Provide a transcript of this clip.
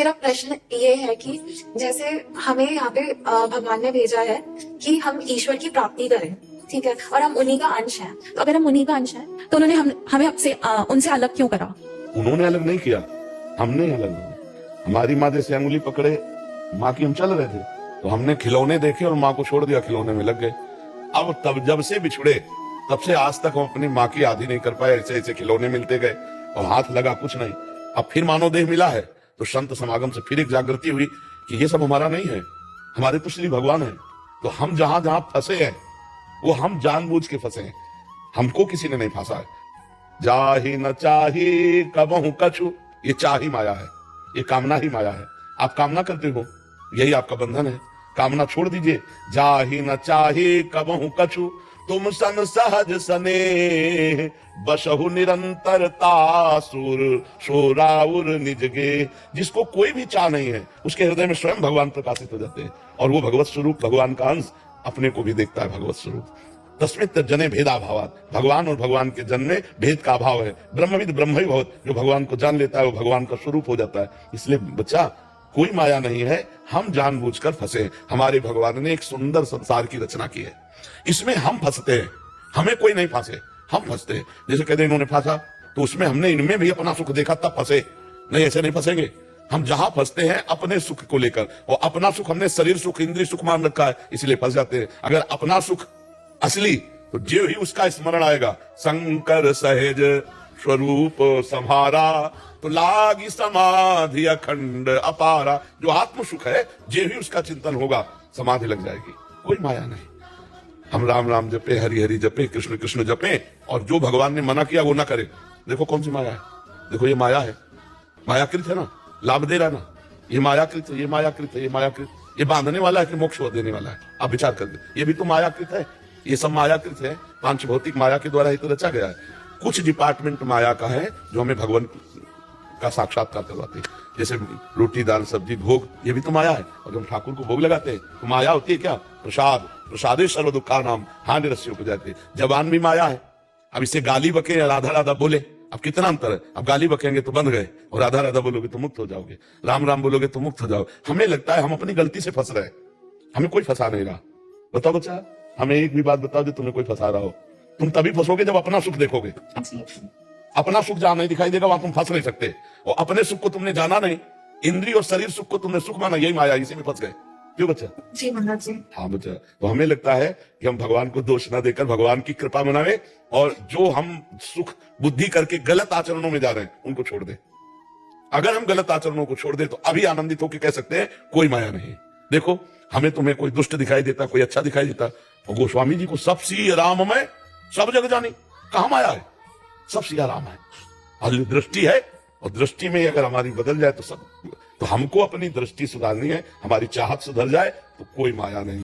मेरा प्रश्न ये है कि जैसे हमें यहाँ पे भगवान ने भेजा है कि हम ईश्वर की प्राप्ति करें, ठीक है, और हम उन्हीं का अंश हैं। तो अगर हम उन्हीं का अंश हैं तो उन्होंने हमें उनसे अलग क्यों करा? उन्होंने अलग नहीं किया, हमने ही अलग किया। हमारी माँ जैसे अंगुली पकड़े, माँ की हम चल रहे थे, तो हमने खिलौने देखे और माँ को छोड़ दिया, खिलौने में लग गए। अब तब जब से बिछुड़े तब से आज तक हम अपनी माँ की आधी नहीं कर पाए। ऐसे ऐसे खिलौने मिलते गए और हाथ लगा कुछ नहीं। अब फिर मानव देह मिला है तो संत समागम से फिर एक जागृति हुई कि ये सब हमारा नहीं है, हमारे तो श्री भगवान है। तो हम जहां जहां फंसे हैं वो हम जानबूझ के फंसे हैं, हमको किसी ने नहीं फंसा है। जाहि न चाही कबहु कछु, ये चाही माया है, ये कामना ही माया है। आप कामना करते हो, यही आपका बंधन है। कामना छोड़ दीजिए। जाहि न चाही कबहु कछु, तुम सन सहज सने बसहु निरंतरता सुर शोराउर निजगे। जिसको कोई भी चाह नहीं है उसके हृदय में स्वयं भगवान प्रकाशित हो जाते हैं और वो भगवत स्वरूप, भगवान का अंश अपने को भी देखता है। भगवत स्वरूप तस्मित जने भेदाभावात्, भगवान और भगवान के जन में भेद का अभाव है। ब्रह्मविद ब्रह्म ही बहुत, जो भगवान को जान लेता है वो भगवान का स्वरूप हो जाता है। इसलिए बच्चा, कोई माया नहीं है, हम जानबूझकर फंसे। हमारे भगवान ने एक सुंदर संसार की रचना की है, इसमें हम फंसते हैं, हमें कोई नहीं फंसे, हम फंसते हैं। जैसे कहते इन्होंने फंसा तो उसमें हमने इनमें भी अपना सुख देखा तब फंसे, नहीं ऐसे नहीं फंसेंगे। हम जहां फंसते हैं अपने सुख को लेकर, और अपना सुख हमने शरीर सुख, इंद्रिय सुख मान रखा है, इसलिए फंस जाते हैं। अगर अपना सुख असली तो जो ही उसका स्मरण आएगा, शंकर सहज स्वरूप संहारा तो लागी समाधि अखंड अपारा। जो आत्म सुख है, जो ही उसका चिंतन होगा समाधि लग जाएगी। कोई माया नहीं। हम राम राम जपे, हरि हरि जपे, कृष्ण कृष्ण जपे, और जो भगवान ने मना किया वो ना करे। देखो कौन सी माया है, देखो ये माया है, मायाकृत है ना, लाभ दे रहा है ना, ये मायाकृत है, ये मायाकृत है, ये मायाकृत, ये बांधने वाला है कि मोक्ष देने वाला है? आप विचार करके, ये भी तो मायाकृत है, ये सब मायाकृत है। पांच भौतिक माया के द्वारा ही तो रचा गया है। कुछ डिपार्टमेंट माया का है जो हमें भगवान का साक्षात्कार करवाते हैं, जैसे रोटी दाल सब्जी भोग, ये भी तो माया है। और जब ठाकुर को भोग लगाते हैं तो माया होती है क्या? प्रसाद, प्रसादे सर्व दुखा नाम हानि रस्यों को जाते। जबान भी माया है। अब इसे गाली बके या राधा राधा बोले, अब कितना अंतर है। अब गाली बकेंगे तो बंध गए, और राधा राधा बोलोगे तो मुक्त हो जाओगे, राम राम बोलोगे तो मुक्त हो जाओ। हमें लगता है हम अपनी गलती से फंस रहे हैं, हमें कोई फंसा नहीं रहा। बताओ बच्चा, हमें एक भी बात बताओ जो तुम्हें कोई फंसा रहा हो। तुम तभी फंसोगे जब अपना सुख देखोगे। अपना सुख जहां नहीं दिखाई देगा वहां तुम फंस नहीं सकते। और अपने सुख को तुमने जाना नहीं, इंद्रिय और शरीर सुख को तुमने सुख माना, यही माया, इसी में फंस गए। क्यों बच्चा? जी महाराज जी। हाँ बच्चा, तो हमें लगता है कि हम भगवान को दोष न देकर भगवान की कृपा मनावे, और जो हम सुख बुद्धि करके गलत आचरणों में जा रहे हैं उनको छोड़ दे। अगर हम गलत आचरणों को छोड़ दे तो अभी आनंदित होकर कह सकते हैं कोई माया नहीं। देखो, हमें तुम्हें कोई दुष्ट दिखाई देता, कोई अच्छा दिखाई देता, और गोस्वामी जी को सब सिया राम में सब जग जानी, कहां माया है? सब सिया राम है। और दृष्टि है, और दृष्टि में अगर हमारी बदल जाए तो सब, तो हमको अपनी दृष्टि सुधारनी है, हमारी चाहत सुधर जाए तो कोई माया नहीं।